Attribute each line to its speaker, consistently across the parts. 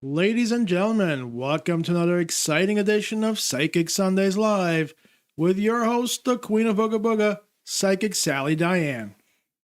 Speaker 1: Ladies and gentlemen, welcome to another exciting edition of Psychic Sundays Live with your host, the Queen of Booga Booga, Psychic Sally Diane.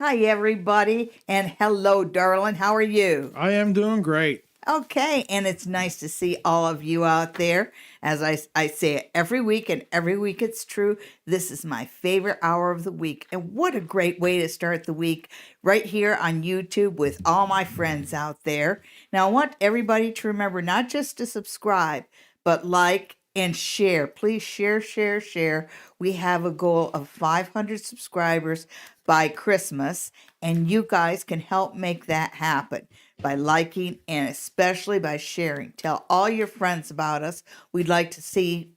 Speaker 2: Hi, everybody, and hello, darling. How are you?
Speaker 1: I am doing great.
Speaker 2: Okay, and it's nice to see all of you out there. As I say it every week, and every week it's true. This is my favorite hour of the week. And what a great way to start the week right here on YouTube with all my friends out there. Now, I want everybody to remember not just to subscribe, but like and share. Please share, share, share. We have a goal of 500 subscribers by Christmas, and you guys can help make that happen by liking and especially by sharing. Tell all your friends about us. We'd like to see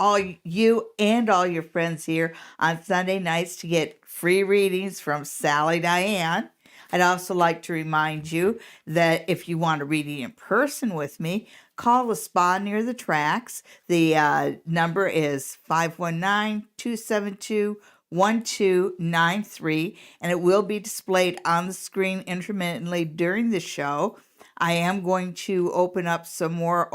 Speaker 2: all you and all your friends here on Sunday nights to get free readings from Sally Diane. I'd also like to remind you that if you want a reading in person with me, call the spa near the tracks. The number is 519-272-1293, and it will be displayed on the screen intermittently during the show. I am going to open up some more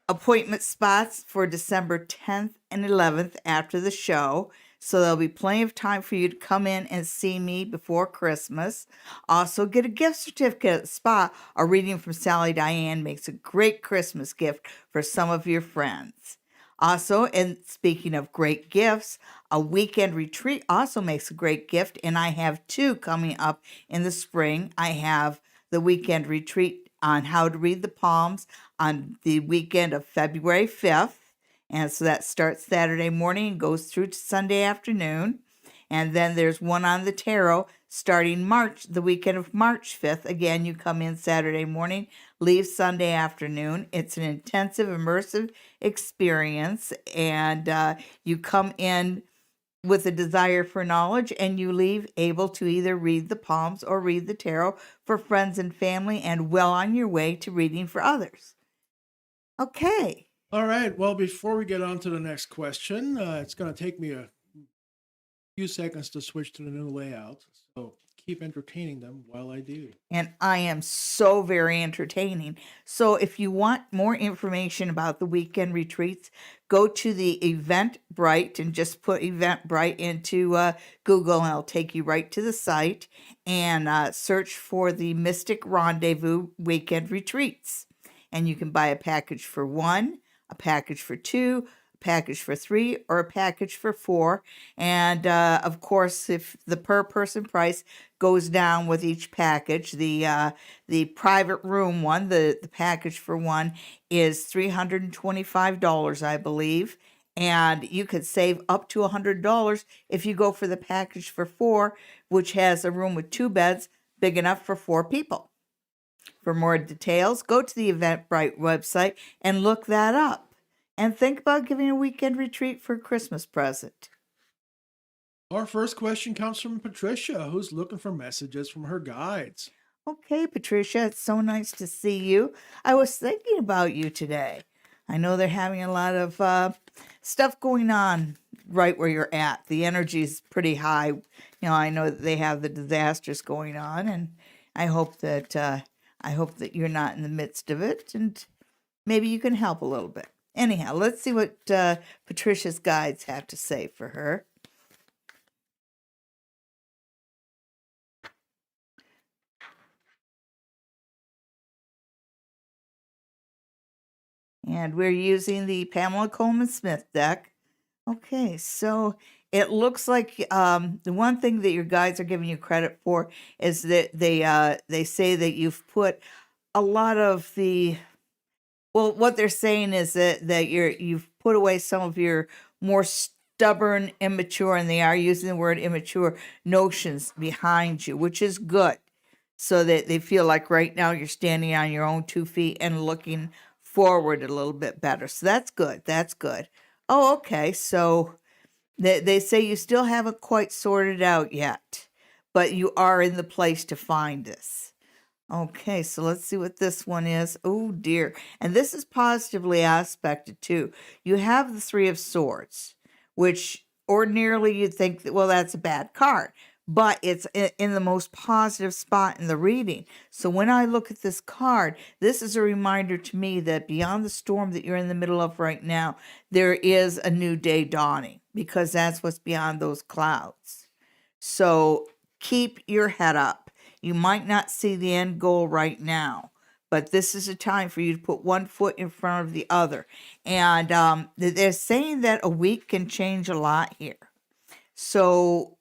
Speaker 2: appointment spots for December 10th and 11th after the show. So there'll be plenty of time for you to come in and see me before Christmas. Also, get a gift certificate at the spa. A reading from Sally Diane makes a great Christmas gift for some of your friends. Also, and speaking of great gifts, a weekend retreat also makes a great gift, and I have two coming up in the spring. I have the weekend retreat on how to read the palms on the weekend of February 5th. And so that starts Saturday morning and goes through to Sunday afternoon. And then there's one on the tarot starting the weekend of March 5th. Again, you come in Saturday morning, leave Sunday afternoon. It's an intensive, immersive experience. And you come in with a desire for knowledge, and you leave able to either read the palms or read the tarot for friends and family, and well on your way to reading for others. Okay.
Speaker 1: All right, well, before we get on to the next question, it's going to take me a few seconds to switch to the new layout. So keep entertaining them while I do.
Speaker 2: And I am so very entertaining. So if you want more information about the weekend retreats, go to the Eventbrite and just put Eventbrite into Google, and it'll take you right to the site, and search for the Mystic Rendezvous weekend retreats. And you can buy a package for one, a package for two, a package for three, or a package for four. And of course, if the per person price goes down with each package, the private room one, the package for one is $325, I believe. And you could save up to $100 if you go for the package for four, which has a room with two beds big enough for four people. For more details, go to the Eventbrite website and look that up. And think about giving a weekend retreat for a Christmas present.
Speaker 1: Our first question comes from Patricia, who's looking for messages from her guides.
Speaker 2: Okay, Patricia, it's so nice to see you. I was thinking about you today. I know they're having a lot of stuff going on right where you're at. The energy's pretty high. I know that they have the disasters going on, and I hope that you're not in the midst of it, and maybe you can help a little bit. Anyhow, let's see what Patricia's guides have to say for her. And we're using the Pamela Coleman Smith deck. Okay, so it looks like the one thing that your guides are giving you credit for is that they say that you've put a lot of what they're saying is that you've put away some of your more stubborn, immature, and they are using the word immature, notions behind you, which is good. So that they feel like right now you're standing on your own 2 feet and looking forward a little bit better. So that's good. That's good. Oh, okay. So they say you still haven't quite sorted out yet, but you are in the place to find this. Okay, so let's see what this one is. Oh, dear. And this is positively aspected, too. You have the Three of Swords, which ordinarily you'd think that, well, that's a bad card. but it's in the most positive spot in the reading. So when I look at this card, this is a reminder to me that beyond the storm that you're in the middle of right now, there is a new day dawning, because that's what's beyond those clouds. So keep your head up. You might not see the end goal right now, but this is a time for you to put one foot in front of the other. And they're saying that a week can change a lot here. So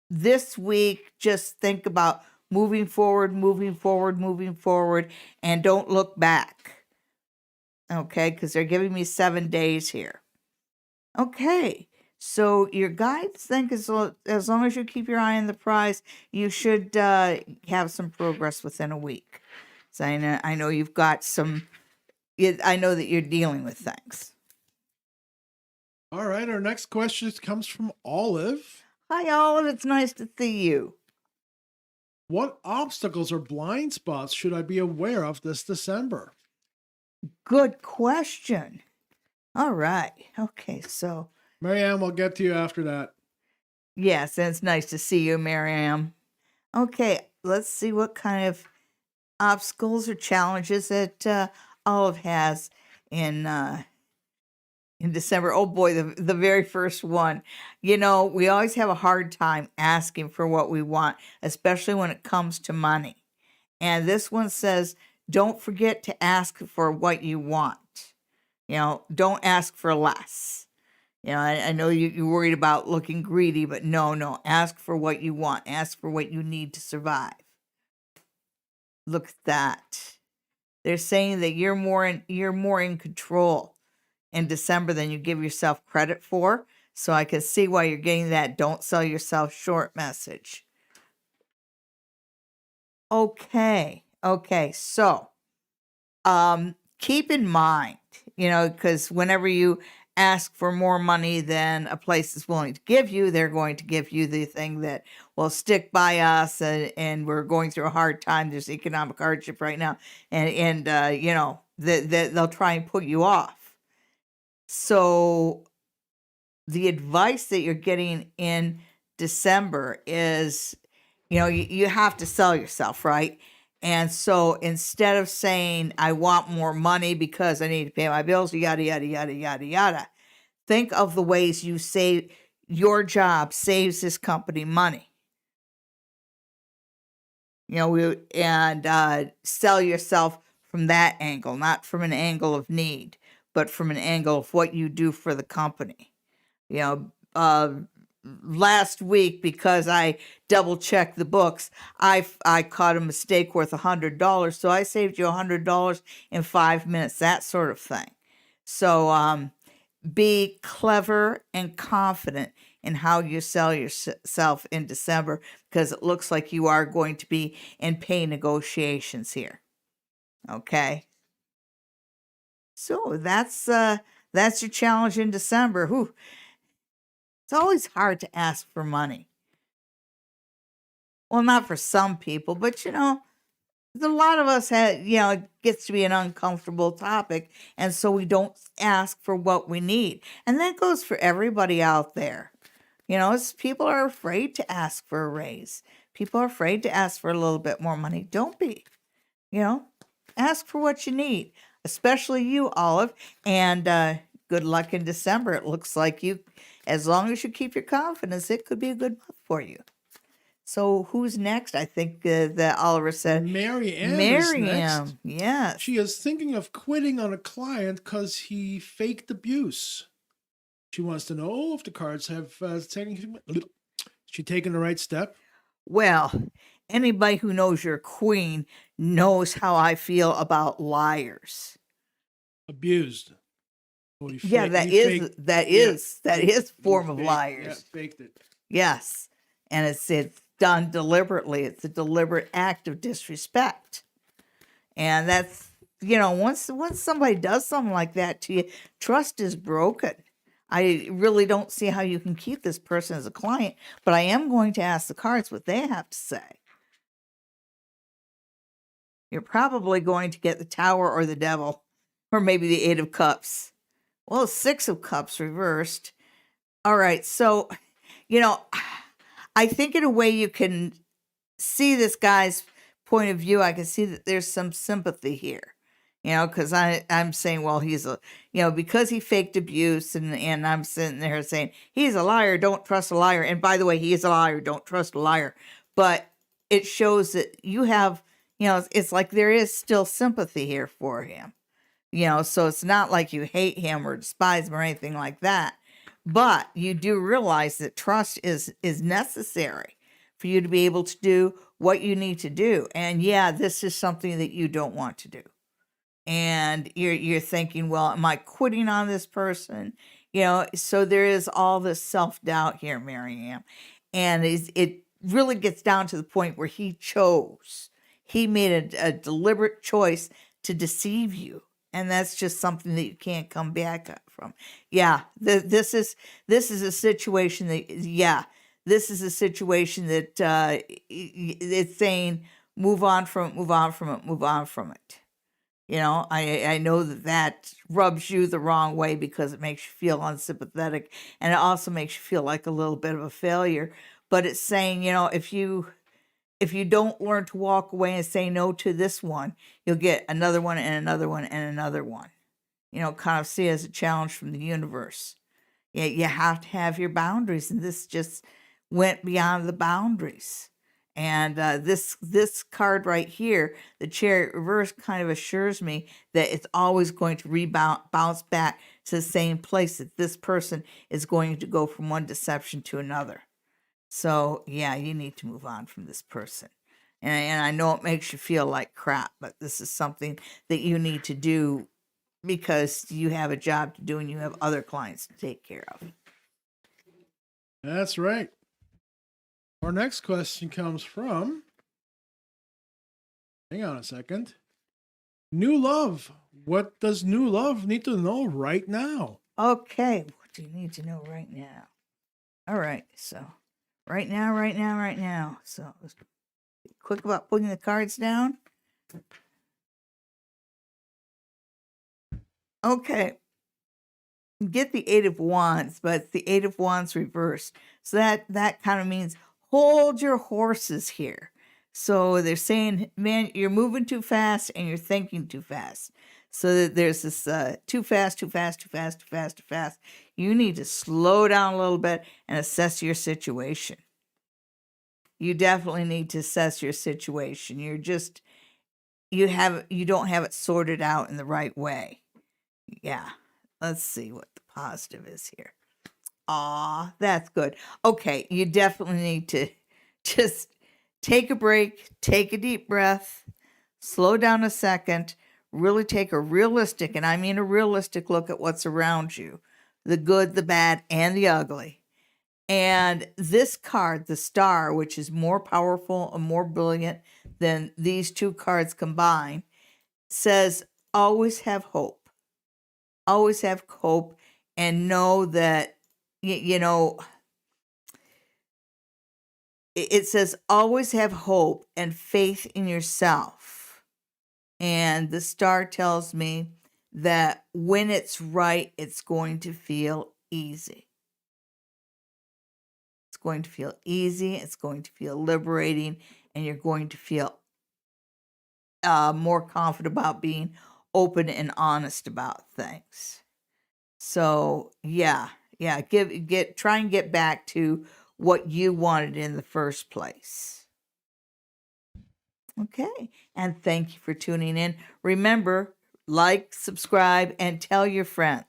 Speaker 2: this week, just think about moving forward, moving forward, moving forward, and don't look back. Okay, because they're giving me 7 days here. Okay, so your guides think as long as you keep your eye on the prize, you should have some progress within a week. So I know you've got some, I know that you're dealing with things.
Speaker 1: All right, our next question comes from Olive.
Speaker 2: Hi, Olive. It's nice to see you.
Speaker 1: What obstacles or blind spots should I be aware of this December?
Speaker 2: Good question. All right. Okay, so.
Speaker 1: Marianne, I'll get to you after that.
Speaker 2: Yes, and it's nice to see you, Miriam. Okay, let's see what kind of obstacles or challenges that Olive has in December. Oh boy, the very first one. You know, we always have a hard time asking for what we want, especially when it comes to money. And this one says, don't forget to ask for what you want. You know, don't ask for less. You know, I know you're worried about looking greedy, but no, ask for what you want. Ask for what you need to survive. Look at that. They're saying that you're more in control in December than you give yourself credit for. So I can see why you're getting that don't sell yourself short message. Okay. So, keep in mind, you know, because whenever you ask for more money than a place is willing to give you, they're going to give you the thing that will stick by us, and we're going through a hard time. There's economic hardship right now, and you know, they'll try and put you off. So the advice that you're getting in December is, you know, you have to sell yourself, right? And so instead of saying, I want more money because I need to pay my bills, yada, yada, yada, yada, yada, think of the ways you save. Your job saves this company money. You know, and sell yourself from that angle, not from an angle of need, but from an angle of what you do for the company. You know, last week, because I double checked the books, I caught a mistake worth $100, so I saved you $100 in 5 minutes, that sort of thing. So be clever and confident in how you sell yourself in December, because it looks like you are going to be in pay negotiations here. Okay. So that's your challenge in December. Whew. It's always hard to ask for money. Well, not for some people, but you know, a lot of us have, you know, it gets to be an uncomfortable topic, and so we don't ask for what we need. And that goes for everybody out there. You know, people are afraid to ask for a raise. People are afraid to ask for a little bit more money. Don't be. You know, ask for what you need, especially you, Olive. And good luck in December. It looks like you, as long as you keep your confidence, it could be a good month for you. So who's next? I think that Oliver said
Speaker 1: Marianne is next.
Speaker 2: Yes.
Speaker 1: She is thinking of quitting on a client because he faked abuse. She wants to know if the cards have she taken the right step.
Speaker 2: Well, anybody who knows your queen knows how I feel about liars.
Speaker 1: Abused. Well,
Speaker 2: Yeah, that is form of liars.
Speaker 1: Yeah, faked it.
Speaker 2: Yes, and it's done deliberately. It's a deliberate act of disrespect, and that's, you know, once somebody does something like that to you, trust is broken. I really don't see how you can keep this person as a client, but I am going to ask the cards what they have to say. You're probably going to get the Tower or the Devil, or maybe the Eight of Cups. Well, Six of Cups reversed. All right, so, you know, I think in a way you can see this guy's point of view. I can see that there's some sympathy here, because I'm saying, well, he's a, because he faked abuse, and I'm sitting there saying he's a liar. Don't trust a liar. And by the way, he is a liar. Don't trust a liar. But it shows that you have, it's like there is still sympathy here for him. So it's not like you hate him or despise him or anything like that. But you do realize that trust is necessary for you to be able to do what you need to do. And yeah, this is something that you don't want to do. And you're thinking, well, am I quitting on this person? So there is all this self-doubt here, Marianne. And it really gets down to the point where he made a deliberate choice to deceive you. And that's just something that you can't come back from. Yeah, this is a situation that, it's saying, move on from it, move on from it, move on from it. I know that rubs you the wrong way because it makes you feel unsympathetic, and it also makes you feel like a little bit of a failure. But it's saying, if you don't learn to walk away and say no to this one, you'll get another one and another one and another one. Kind of see it as a challenge from the universe. You have to have your boundaries, and this just went beyond the boundaries. And this card right here, the Chariot reverse, kind of assures me that it's always going to bounce back to the same place, that this person is going to go from one deception to another. So, yeah, you need to move on from this person. And I know it makes you feel like crap, but this is something that you need to do because you have a job to do and you have other clients to take care of.
Speaker 1: That's right. Our next question comes from, hang on a second, New Love. What does New Love need to know right now?
Speaker 2: Okay, what do you need to know right now? All right, so right now. So let's be quick about putting the cards down. Okay. Get the Eight of Wands, but it's the Eight of Wands reversed. So that kind of means hold your horses here. So they're saying, man, you're moving too fast and you're thinking too fast. So that there's this too fast. You need to slow down a little bit and assess your situation. You definitely need to assess your situation. You don't have it sorted out in the right way. Yeah. Let's see what the positive is here. Aw, that's good. Okay, you definitely need to just take a break, take a deep breath, slow down a second, really take a realistic, and I mean a realistic look at what's around you, the good, the bad, and the ugly. And this card, the Star, which is more powerful and more brilliant than these two cards combined, says always have hope. Always have hope and know that, it says always have hope and faith in yourself. And the Star tells me that when it's right, it's going to feel easy. It's going to feel easy. It's going to feel liberating. And you're going to feel more confident about being open and honest about things. So try and get back to what you wanted in the first place. Okay, and thank you for tuning in. Remember, like, subscribe, and tell your friends.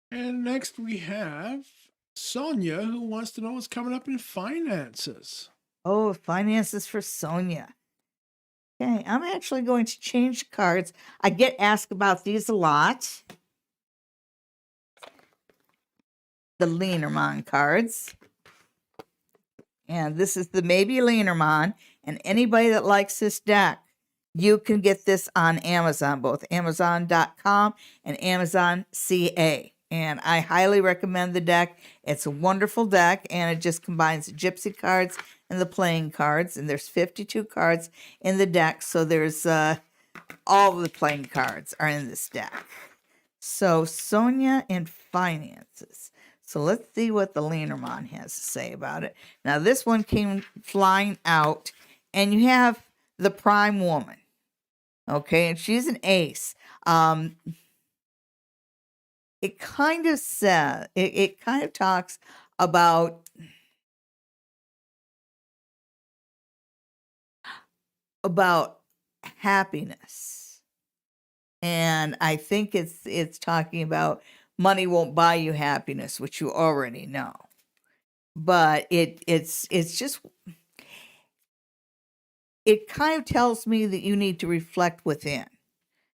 Speaker 1: And next we have Sonia, who wants to know what's coming up in finances.
Speaker 2: Oh, finances for Sonia. Okay, I'm actually going to change cards. I get asked about these a lot. The Lenormand cards. And this is the Maybe Lenormand. And anybody that likes this deck, you can get this on Amazon, both Amazon.com and Amazon CA. And I highly recommend the deck. It's a wonderful deck, and it just combines the Gypsy cards and the playing cards. And there's 52 cards in the deck, so there's all the playing cards are in this deck. So Sonia and finances. So let's see what the Lenormand has to say about it. Now, this one came flying out, and you have the prime woman. Okay, and she's an ace. It kind of says, it kind of talks about happiness. And I think it's talking about money won't buy you happiness, which you already know. But it's just, it kind of tells me that you need to reflect within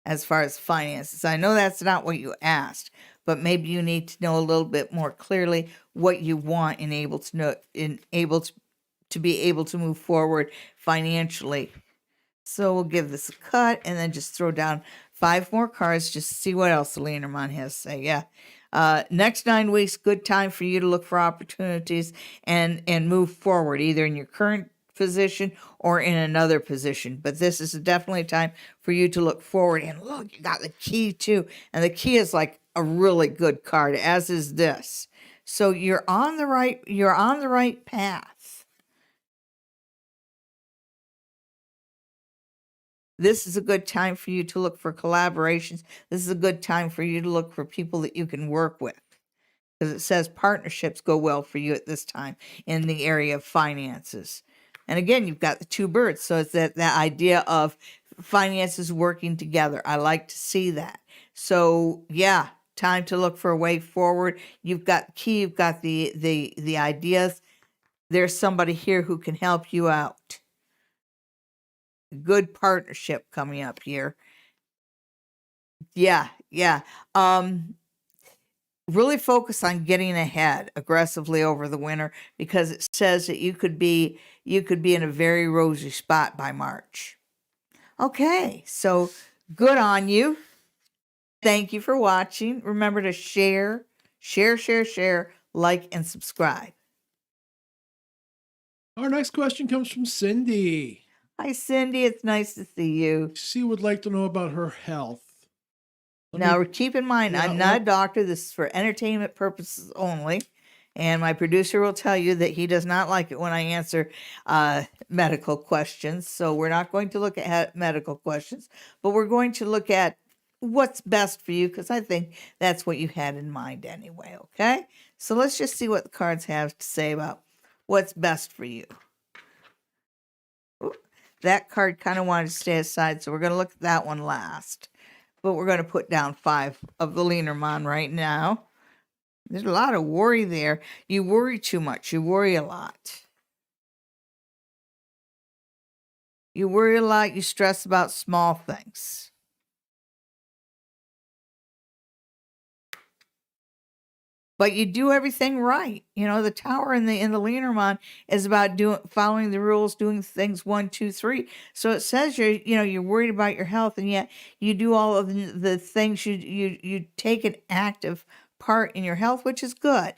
Speaker 2: as far as finances. I know that's not what you asked, but maybe you need to know a little bit more clearly what you want and able to know and able to be able to move forward financially. So we'll give this a cut and then just throw down 5 more cards just to see what else the Lenormand has to say. Yeah. Next 9 weeks, good time for you to look for opportunities and move forward, either in your current position or in another position. But this is definitely a time for you to look forward. And look, you got the key too. And the key is like a really good card, as is this. So you're on the right path. This is a good time for you to look for collaborations. This is a good time for you to look for people that you can work with. Because it says partnerships go well for you at this time in the area of finances. And again, you've got the 2 birds. So it's that idea of finances working together. I like to see that. So yeah, time to look for a way forward. You've got the key, you've got the ideas. There's somebody here who can help you out. Good partnership coming up here. Yeah. Really focus on getting ahead aggressively over the winter, because it says that you could be in a very rosy spot by March. Okay, so good on you. Thank you for watching. Remember to share, like, and subscribe.
Speaker 1: Our next question comes from Cindy.
Speaker 2: Hi, Cindy. It's nice to see you.
Speaker 1: She would like to know about her health.
Speaker 2: Now, keep in mind,
Speaker 1: Yeah,
Speaker 2: I'm not a doctor. This is for entertainment purposes only. And my producer will tell you that he does not like it when I answer medical questions. So we're not going to look at medical questions, but we're going to look at what's best for you, because I think that's what you had in mind anyway, okay? So let's just see what the cards have to say about what's best for you. Ooh, that card kind of wanted to stay aside, so we're going to look at that one last. But we're going to put down 5 of the Lenormand right now. There's a lot of worry there. You worry too much. You worry a lot. You worry a lot. You stress about small things. But you do everything right. You know, the Tower in the Lenormand is about following the rules, doing things 1, 2, 3. So it says you're worried about your health, and yet you do all of the things. You take an active part in your health, which is good.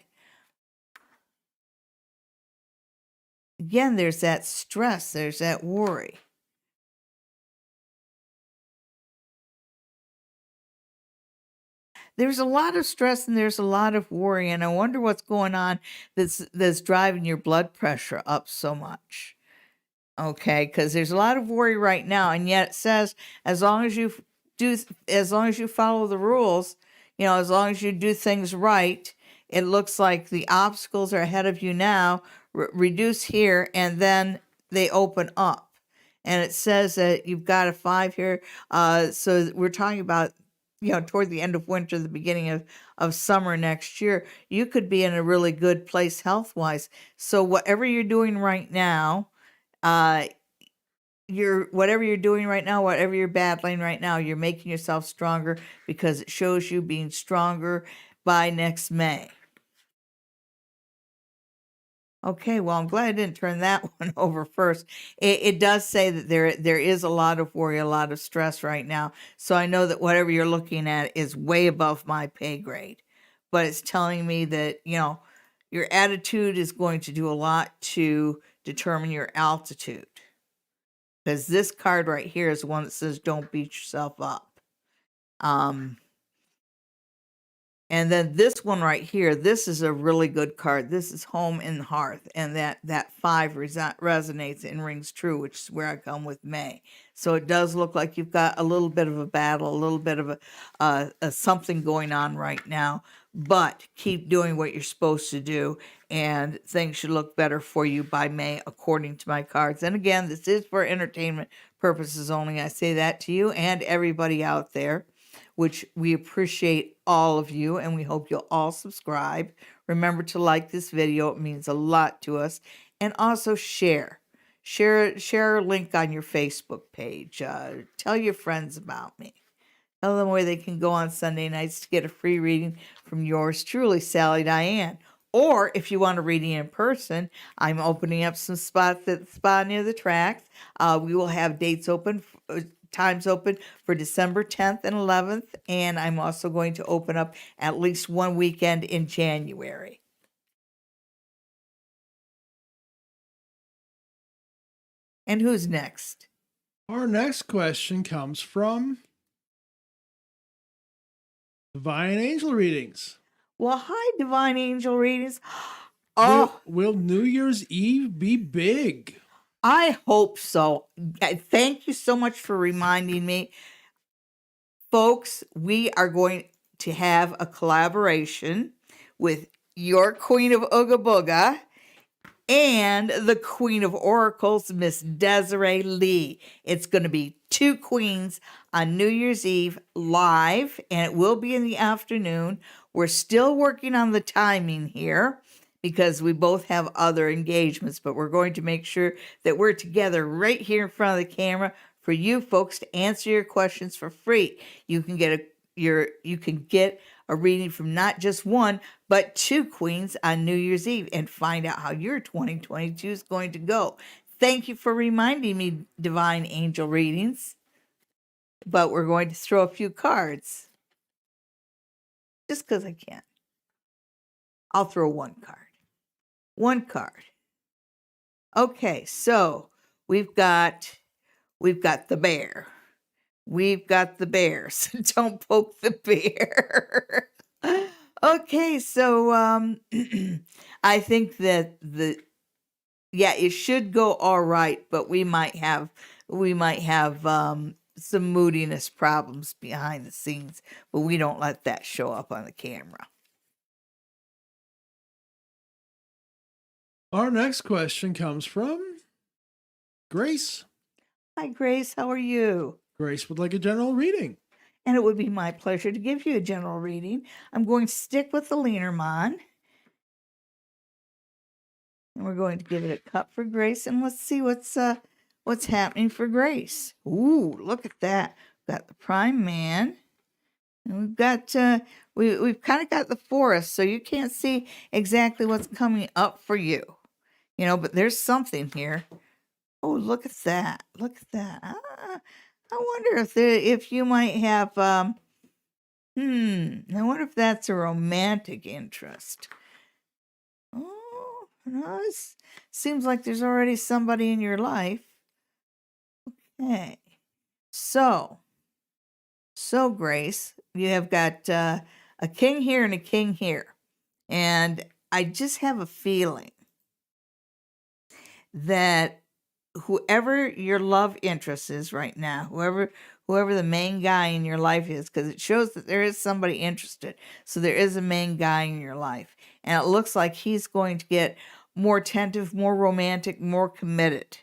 Speaker 2: Again, there's that stress, there's that worry. There's a lot of stress and there's a lot of worry, and I wonder what's going on that's driving your blood pressure up so much. Okay, because there's a lot of worry right now, and yet it says as long as you follow the rules, as long as you do things right, it looks like the obstacles are ahead of you now, reduce here, and then they open up. And it says that you've got a 5 here. So we're talking about, toward the end of winter, the beginning of summer next year, you could be in a really good place health-wise. So whatever you're doing right now, whatever you're battling right now, you're making yourself stronger, because it shows you being stronger by next May. Okay, well, I'm glad I didn't turn that one over first. It does say that there is a lot of worry, a lot of stress right now. So I know that whatever you're looking at is way above my pay grade. But it's telling me that, your attitude is going to do a lot to determine your altitude. Because this card right here is the one that says don't beat yourself up. And then this one right here, this is a really good card. This is Home and Hearth, and that 5 resonates and rings true, which is where I come with May. So it does look like you've got a little bit of a battle, a little bit of a something going on right now. But keep doing what you're supposed to do, and things should look better for you by May, according to my cards. And again, this is for entertainment purposes only. I say that to you and everybody out there, which we appreciate all of you, and we hope you'll all subscribe. Remember to like this video. It means a lot to us. And also share. Share a link on your Facebook page. Tell your friends about me. Tell them where they can go on Sunday nights to get a free reading from yours truly, Sally Diane. Or if you want a reading in person, I'm opening up some spots at the spa near the tracks. We will have dates open, times open for December 10th and 11th. And I'm also going to open up at least one weekend in January. And who's next?
Speaker 1: Our next question comes from Divine Angel Readings.
Speaker 2: Well, hi, Divine Angel Readings. Oh,
Speaker 1: will New Year's Eve be big?
Speaker 2: I hope so. Thank you so much for reminding me. Folks, we are going to have a collaboration with your Queen of Ooga Booga and the Queen of Oracles, Miss Desiree Lee. It's going to be 2 queens on New Year's Eve live, and it will be in the afternoon. We're still working on the timing here because we both have other engagements, but we're going to make sure that we're together right here in front of the camera for you folks to answer your questions for free. You can get a reading from not just one, but 2 queens on New Year's Eve and find out how your 2022 is going to go. Thank you for reminding me, Divine Angel Readings. But we're going to throw a few cards. Just because I can. I'll throw 1 card. 1 card. Okay, so we've got the bear. We've got the bears. Don't poke the bear. Okay, so I think that it should go all right, but we might have some moodiness problems behind the scenes, but we don't let that show up on the camera.
Speaker 1: Our next question comes from Grace.
Speaker 2: Hi, Grace. How are you?
Speaker 1: Grace would like a general reading.
Speaker 2: And it would be my pleasure to give you a general reading. I'm going to stick with the Lenormand. And we're going to give it a cut for Grace. And let's see what's happening for Grace. Ooh, look at that. We've got the Prime Man. And we've got, we've kind of got the Forest. So you can't see exactly what's coming up for you. You know, but there's something here. Oh, look at that. Look at that. I wonder if you might have, I wonder if that's a romantic interest. Oh, no, it seems like there's already somebody in your life. Okay. So Grace, you have got a king here and a king here. And I just have a feeling that whoever your love interest is right now, whoever the main guy in your life is, because it shows that there is somebody interested. So there is a main guy in your life. And it looks like he's going to get more attentive, more romantic, more committed.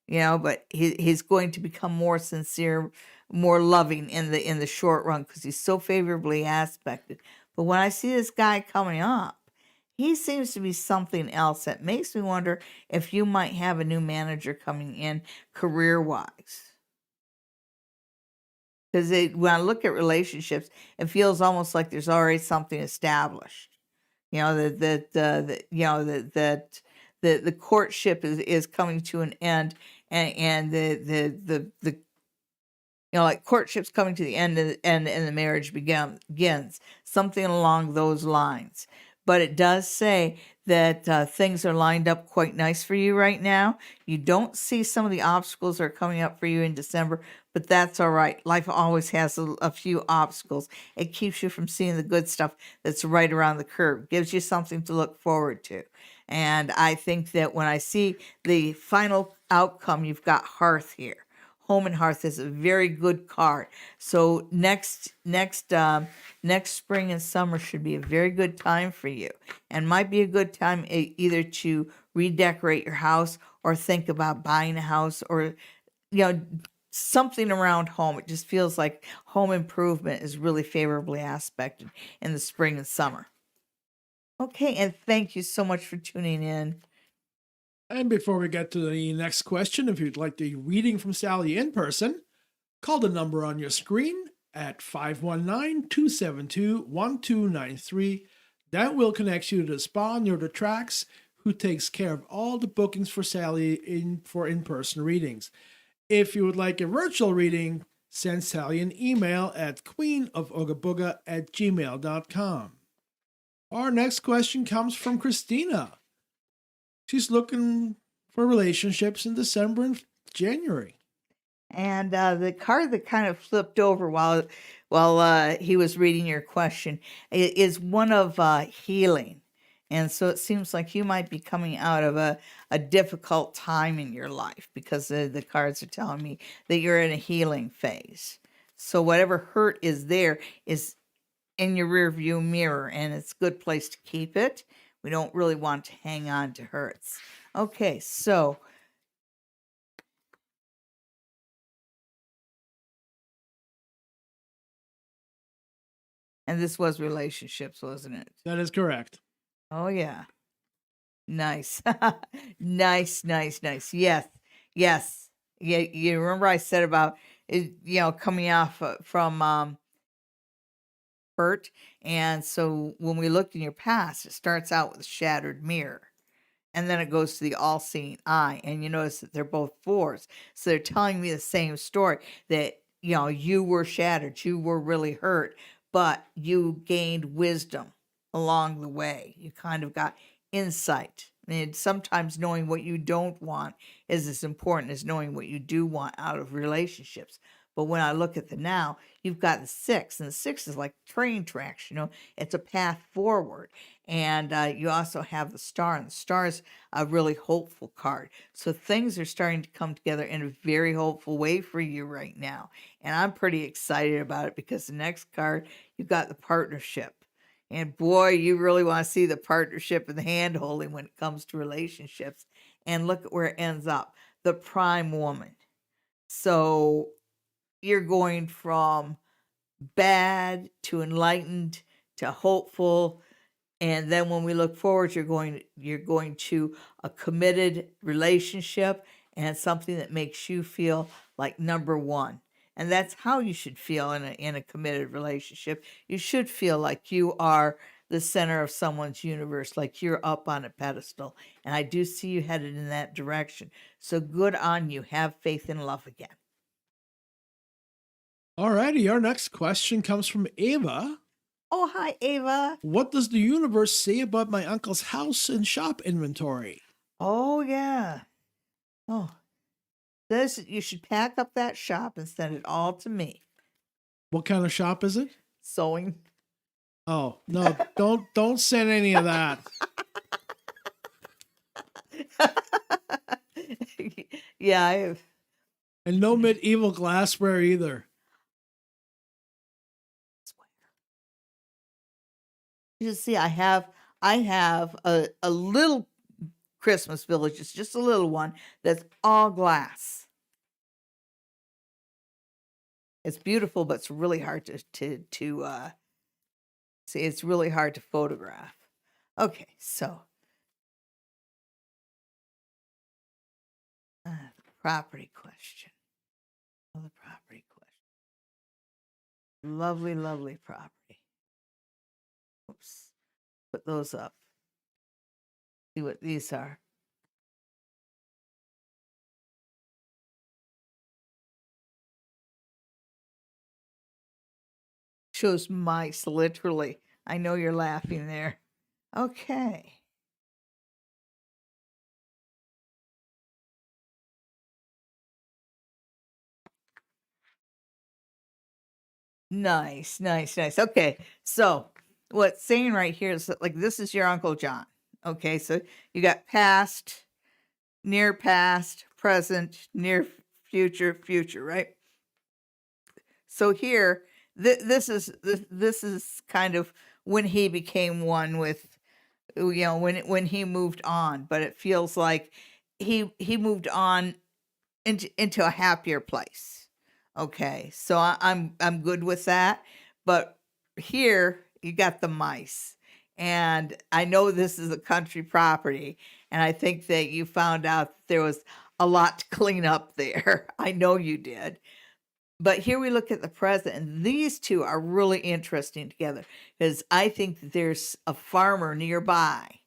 Speaker 2: You know, but he's going to become more sincere, more loving in the short run because he's so favorably aspected. But when I see this guy coming up, he seems to be something else that makes me wonder if you might have a new manager coming in career-wise. Because when I look at relationships, it feels almost like there's already something established. You know, that the courtship is coming to an end, and the you know, like courtship's coming to the end, and the marriage begins. Something along those lines. but it does say that things are lined up quite nice for you right now. You don't see some of the obstacles that are coming up for you in December, but that's all right. Life always has a few obstacles. It keeps you from seeing the good stuff that's right around the curve, gives you something to look forward to. And I think that when I see the final outcome, you've got Hearth here. Home and Hearth is a very good card. So next spring and summer should be a very good time for you, and might be a good time either to redecorate your house or think about buying a house, or something around home. It just feels like home improvement is really favorably aspected in the spring and summer. Okay, and thank you so much for tuning in.
Speaker 1: And before we get to the next question, if you'd like the reading from Sally in person, call the number on your screen at 519-272-1293. That will connect you to the spa near the tracks, who takes care of all the bookings for Sally for in-person readings. If you would like a virtual reading, send Sally an email at queenofoogabuga@gmail.com. Our next question comes from Christina. She's looking for relationships in December and January.
Speaker 2: And the card that kind of flipped over while he was reading your question is one of healing. And so it seems like you might be coming out of a difficult time in your life, because the cards are telling me that you're in a healing phase. So whatever hurt is there is in your rear view mirror, and it's a good place to keep it. We don't really want to hang on to hurts. Okay, so and this was relationships, wasn't it?
Speaker 1: That is correct.
Speaker 2: Oh yeah. Nice. Nice, nice, nice. Yes. Yes. Yeah, you remember I said about it, coming off from hurt. And so when we looked in your past, it starts out with a shattered mirror. And then it goes to the all-seeing eye. And you notice that they're both fours. So they're telling me the same story, that, you were shattered, you were really hurt, but you gained wisdom along the way. You kind of got insight. And sometimes knowing what you don't want is as important as knowing what you do want out of relationships. But when I look at the now, you've got the six, and the six is like train tracks, it's a path forward. And you also have the star, and the star is a really hopeful card. So things are starting to come together in a very hopeful way for you right now. And I'm pretty excited about it, because the next card, you've got the partnership. And boy, you really want to see the partnership and the hand holding when it comes to relationships. And look at where it ends up, the prime woman. So you're going from bad to enlightened to hopeful. And then when we look forward, you're going to a committed relationship, and something that makes you feel like number one. And that's how you should feel in a committed relationship. You should feel like you are the center of someone's universe, like you're up on a pedestal. And I do see you headed in that direction. So good on you. Have faith in love again.
Speaker 1: Alrighty, our next question comes from Ava.
Speaker 2: Oh, hi, Ava.
Speaker 1: What does the universe say about my uncle's house and shop inventory?
Speaker 2: Oh, yeah. Oh, this, you should pack up that shop and send it all to me.
Speaker 1: What kind of shop is it?
Speaker 2: Sewing.
Speaker 1: Oh, no, don't send any of that.
Speaker 2: Yeah, I have.
Speaker 1: And no medieval glassware either.
Speaker 2: You see, I have a little Christmas village. It's just a little one that's all glass. It's beautiful, but it's really hard to see. It's really hard to photograph. Okay, so the property question. Oh, the property question. Lovely, lovely property. Oops. Put those up. See what these are. Shows mice, literally. I know you're laughing there. Okay. Nice, nice, nice. Okay. So what's saying right here is that, like, this is your Uncle John. Okay. So you got past, near past, present, near future, future, right? So here, this is kind of when he became one with, when he moved on. But it feels like he moved on into a happier place. Okay, so I'm good with that. But here you got the mice, and I know this is a country property, and I think that you found out that there was a lot to clean up there. I know you did. But here we look at the present, and these two are really interesting together because I think that there's a farmer nearby.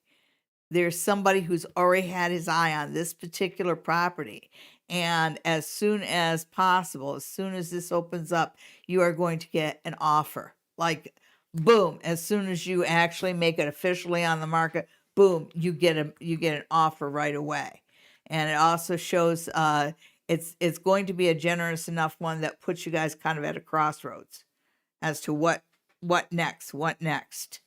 Speaker 2: There's somebody who's already had his eye on this particular property. And as soon as possible, as soon as this opens up, you are going to get an offer. Like, boom, as soon as you actually make it officially on the market, boom, you get an offer right away. And it also shows it's going to be a generous enough one that puts you guys kind of at a crossroads as to what next, what next.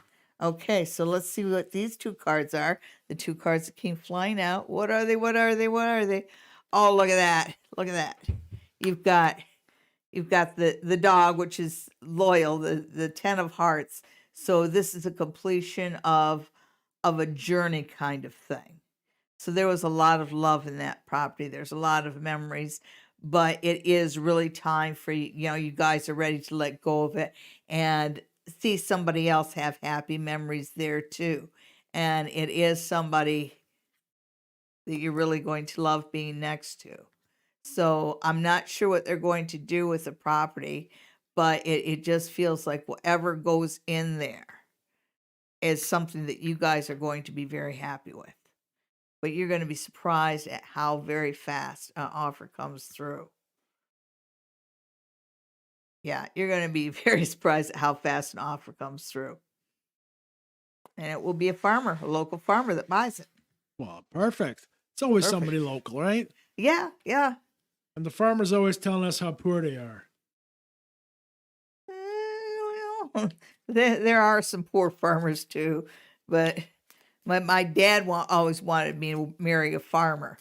Speaker 2: Okay, so let's see what these two cards are. The two cards that came flying out. What are they? What are they? What are they? Oh, look at that. Look at that. You've got the dog, which is loyal, the 10 of hearts. So this is a completion of a journey kind of thing. So there was a lot of love in that property. There's a lot of memories, but it is really time for you guys are ready to let go of it and see somebody else have happy memories there too. And it is somebody that you're really going to love being next to. So I'm not sure what they're going to do with the property, but it just feels like whatever goes in there is something that you guys are going to be very happy with. But you're going to be surprised at how very fast an offer comes through. Yeah, you're going to be very surprised at how fast an offer comes through. And it will be a local farmer that buys it.
Speaker 1: Well, perfect. It's always
Speaker 2: Perfect.
Speaker 1: somebody local, right?
Speaker 2: Yeah, yeah.
Speaker 1: And the farmer's always telling us how poor they are.
Speaker 2: Well, there are some poor farmers too, but my dad always wanted me to marry a farmer.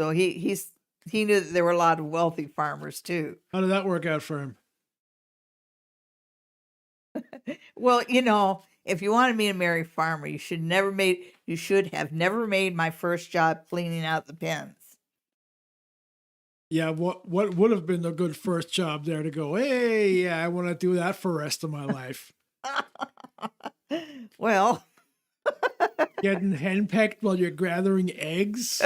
Speaker 2: So he knew that there were a lot of wealthy farmers too.
Speaker 1: How did that work out for him?
Speaker 2: Well, if you wanted me to marry a farmer, you should have never made my first job cleaning out the pens.
Speaker 1: Yeah, what would have been a good first job there to go, hey, yeah, I want to do that for the rest of my life.
Speaker 2: Well,
Speaker 1: Getting henpecked while you're gathering eggs.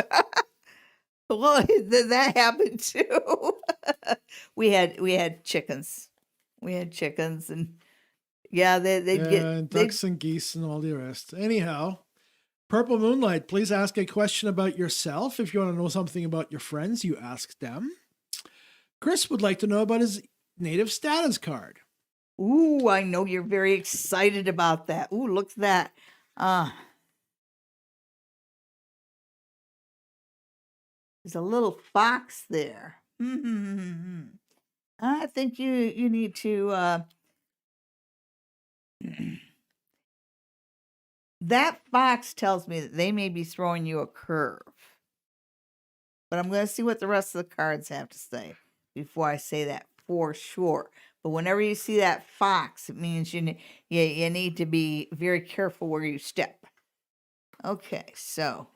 Speaker 2: well, that happened too. We had chickens. We had chickens, and yeah, they'd
Speaker 1: Yeah,
Speaker 2: get
Speaker 1: and ducks and geese and all the rest. Anyhow, Purple Moonlight, please ask a question about yourself. If you want to know something about your friends, you ask them. Chris would like to know about his native status card.
Speaker 2: Ooh, I know you're very excited about that. Ooh, look at that. There's a little fox there. I think you need to that fox tells me that they may be throwing you a curve. But I'm going to see what the rest of the cards have to say before I say that for sure. But whenever you see that fox, it means you need to be very careful where you step. Okay, so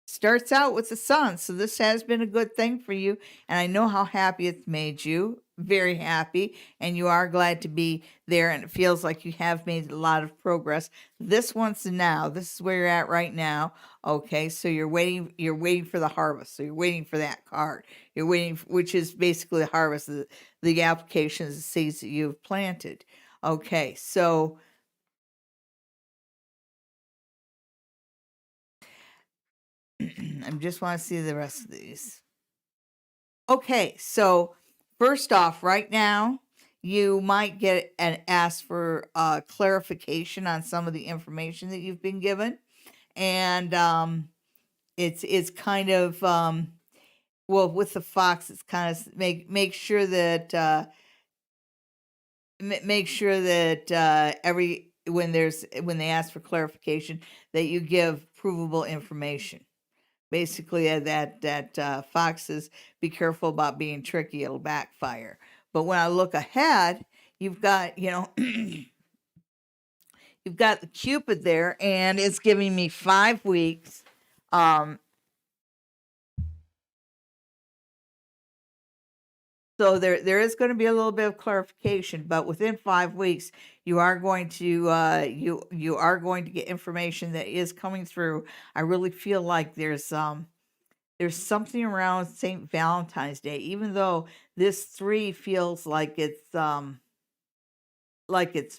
Speaker 2: starts out with the sun. So this has been a good thing for you. And I know how happy it's made you. Very happy. And you are glad to be there. And it feels like you have made a lot of progress. This one's now. This is where you're at right now. Okay. So you're waiting for the harvest. So you're waiting for that card. You're waiting, which is basically the harvest, the applications, the seeds that you've planted. Okay. So I just want to see the rest of these. Okay, so first off, right now, you might get an ask for clarification on some of the information that you've been given, and it's kind of well, with the fox, it's kind of make sure that make sure that every when they ask for clarification, that you give provable information. Basically, that foxes, be careful about being tricky; it'll backfire. But when I look ahead, you've got you've got the Cupid there, and it's giving me 5 weeks. So there is going to be a little bit of clarification, but within 5 weeks, you are going to you are going to get information that is coming through. I really feel like there's something around St. Valentine's Day, even though this 3 feels like it's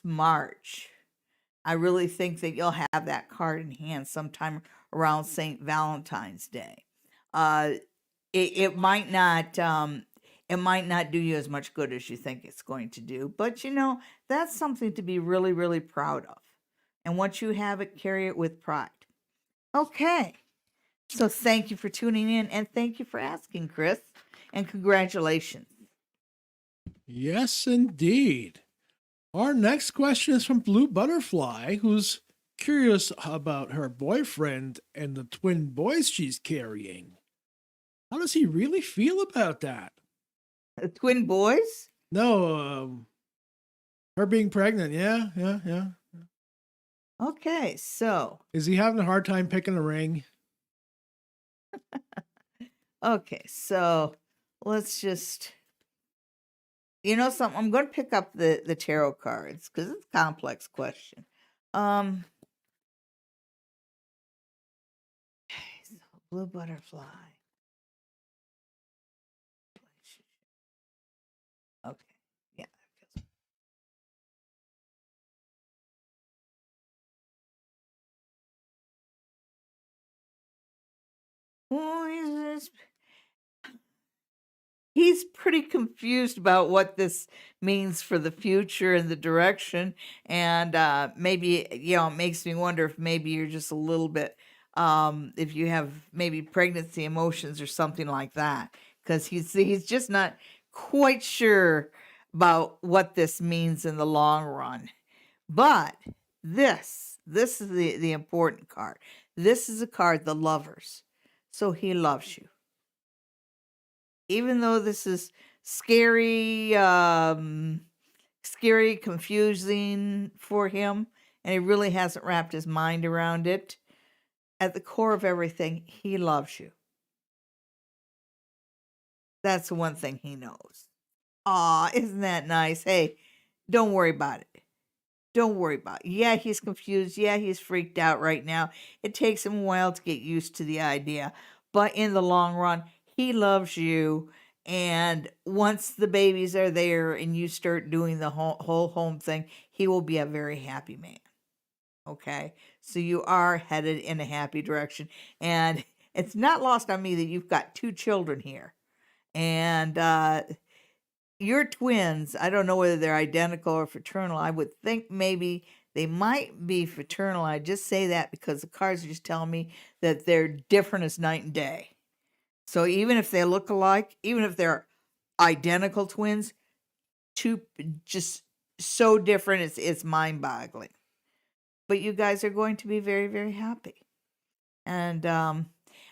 Speaker 2: March. I really think that you'll have that card in hand sometime around St. Valentine's Day. Uh, it might not it might not do you as much good as you think it's going to do, but that's something to be really, really proud of. And once you have it, carry it with pride. Okay. So thank you for tuning in, and thank you for asking, Chris, and congratulations.
Speaker 1: Yes, indeed. Our next question is from Blue Butterfly, who's curious about her boyfriend and the twin boys she's carrying. How does he really feel about that?
Speaker 2: Twin boys?
Speaker 1: No, her being pregnant. Yeah.
Speaker 2: Okay, so
Speaker 1: Is he having a hard time picking a ring?
Speaker 2: let's just something. I'm going to pick up the tarot cards because it's a complex question. So blue butterfly. Okay, yeah. Oh, he's pretty confused about what this means for the future and the direction, and maybe it makes me wonder if maybe you're just a little bit if you have maybe pregnancy emotions or something like that, because he's just not quite sure about what this means in the long run. But this is the important card. This is a card, the lovers. So he loves you, even though this is scary, scary, confusing for him, and he really hasn't wrapped his mind around it. At the core of everything, he loves you. That's the one thing he knows. Aw, isn't that nice? Hey, don't worry about it. Don't worry about it. Yeah, he's confused. Yeah, he's freaked out right now. It takes him a while to get used to the idea. But in the long run, he loves you. And once the babies are there and you start doing the whole home thing, he will be a very happy man. Okay? So you are headed in a happy direction. And it's not lost on me that you've got 2 children here. And your twins, I don't know whether they're identical or fraternal. I would think maybe they might be fraternal. I just say that because the cards are just telling me that they're different as night and day. So even if they look alike, even if they're identical twins, two just so different, it's mind-boggling. But you guys are going to be very, very happy. And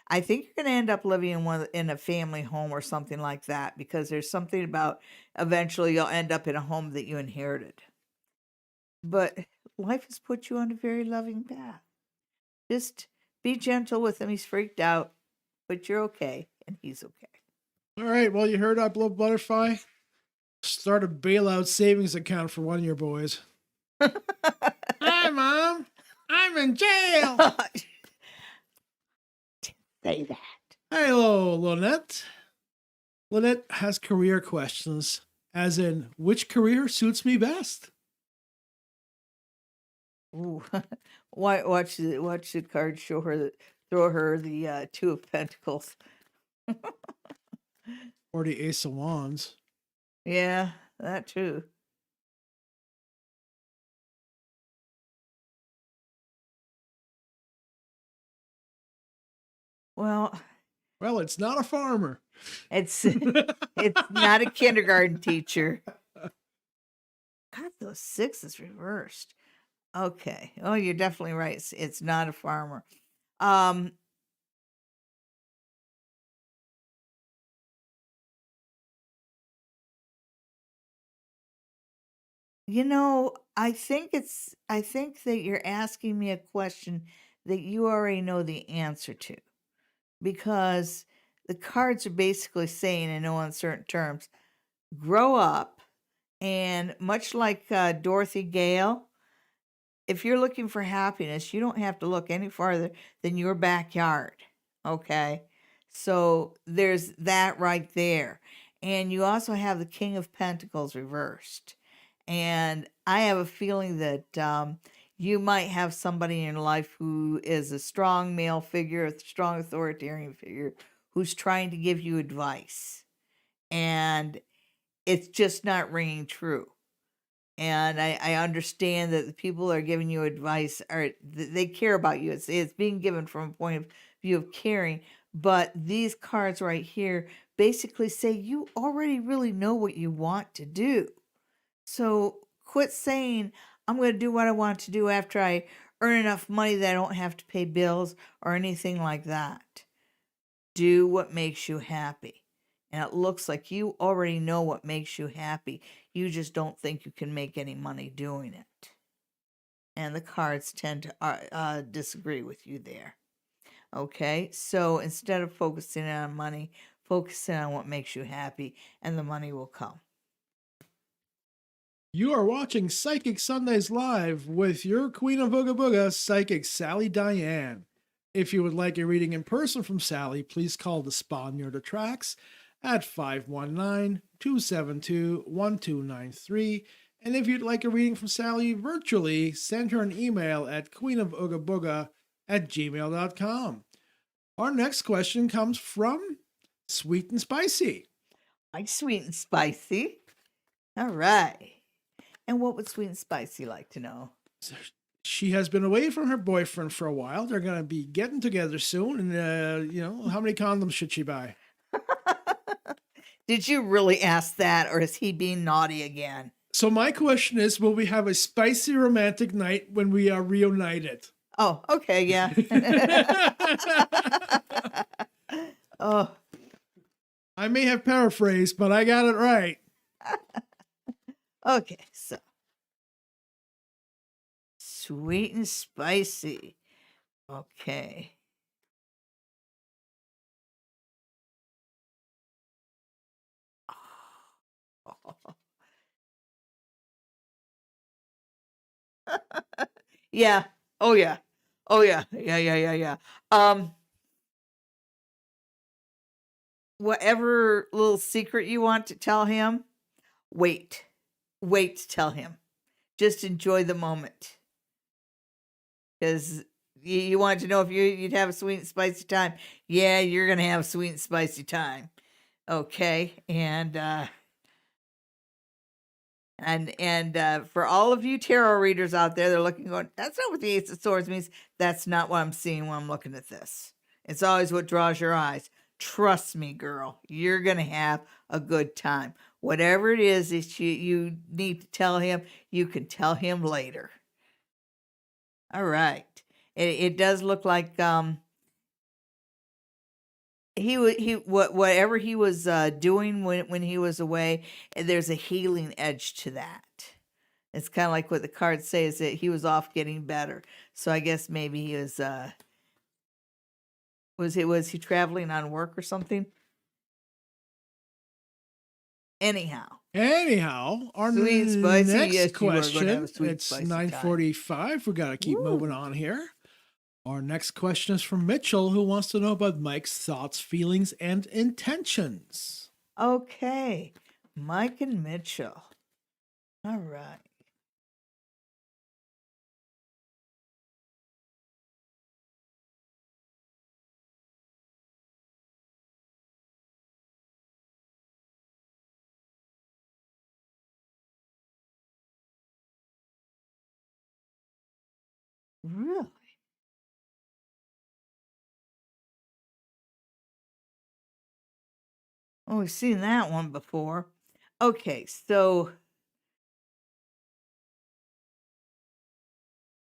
Speaker 2: I think you're going to end up living in a family home or something like that, because there's something about eventually you'll end up in a home that you inherited. But life has put you on a very loving path. Just be gentle with him. He's freaked out, but you're okay, and he's okay.
Speaker 1: All right, well, you heard that, Blue Butterfly? Start a bailout savings account for one of your boys. Hi, Mom. I'm in jail.
Speaker 2: Say that.
Speaker 1: Hello, Lynette. Lynette has career questions, as in, which career suits me best?
Speaker 2: Ooh. Watch the card show her throw her the 2 of Pentacles.
Speaker 1: Or the Ace of Wands.
Speaker 2: Yeah, that too. Well,
Speaker 1: Well, it's not a farmer.
Speaker 2: it's it's not a kindergarten teacher. God, those sixes reversed. Okay. Oh, you're definitely right. It's not a farmer. Um, I think that you're asking me a question that you already know the answer to, because the cards are basically saying in no uncertain terms, grow up. And much like Dorothy Gale, if you're looking for happiness, you don't have to look any farther than your backyard. Okay. So there's that right there. And you also have the King of Pentacles reversed. And I have a feeling that you might have somebody in your life who is a strong male figure, a strong authoritarian figure, who's trying to give you advice. And it's just not ringing true. And I understand that the people that are giving you advice they care about you. It's being given from a point of view of caring. But these cards right here basically say you already really know what you want to do. So quit saying, I'm going to do what I want to do after I earn enough money that I don't have to pay bills or anything like that. Do what makes you happy. And it looks like you already know what makes you happy. You just don't think you can make any money doing it. And the cards tend to disagree with you there. Okay, so instead of focusing on money, focusing on what makes you happy, and the money will come.
Speaker 1: You are watching Psychic Sundays live with your Queen of Ooga Booga, Psychic Sally Diane. If you would like a reading in person from Sally, please call the spa near the tracks at 519-272-1293. And if you'd like a reading from Sally virtually, send her an email at queenofoogaBooga@gmail.com. Our next question comes from Sweet and Spicy.
Speaker 2: Like sweet and spicy. All right. And what would sweet and spicy like to know?
Speaker 1: She has been away from her boyfriend for a while. They're going to be getting together soon. And, how many condoms should she buy?
Speaker 2: Did you really ask that, or is he being naughty again?
Speaker 1: So my question is, will we have a spicy romantic night when we are reunited?
Speaker 2: Oh, okay, yeah. Oh,
Speaker 1: I may have paraphrased, but I got it right.
Speaker 2: okay, so sweet and spicy. Okay. Yeah. Oh yeah. Oh yeah. Yeah. Whatever little secret you want to tell him, wait. Wait to tell him. Just enjoy the moment. Because you want to know if you'd have a sweet and spicy time. Yeah, you're gonna have a sweet and spicy time. Okay. And for all of you tarot readers out there, they're looking going, that's not what the Ace of Swords means. That's not what I'm seeing when I'm looking at this. It's always what draws your eyes. Trust me, girl, you're going to have a good time. Whatever it is that you need to tell him, you can tell him later. All right. It does look like whatever he was doing when he was away, there's a healing edge to that. It's kind of like what the cards say is that he was off getting better. So I guess maybe he was he traveling on work or something? Anyhow,
Speaker 1: our
Speaker 2: sweet and spicy.
Speaker 1: next
Speaker 2: Yes, you are going to have a
Speaker 1: question,
Speaker 2: sweet
Speaker 1: it's
Speaker 2: spicy
Speaker 1: 9:45. We got to keep moving
Speaker 2: Woo.
Speaker 1: on here. Our next question is from Mitchell, who wants to know about Mike's thoughts, feelings, and intentions.
Speaker 2: time. Okay, Mike and Mitchell. All right. Really? Oh, we've seen that one before. Okay, so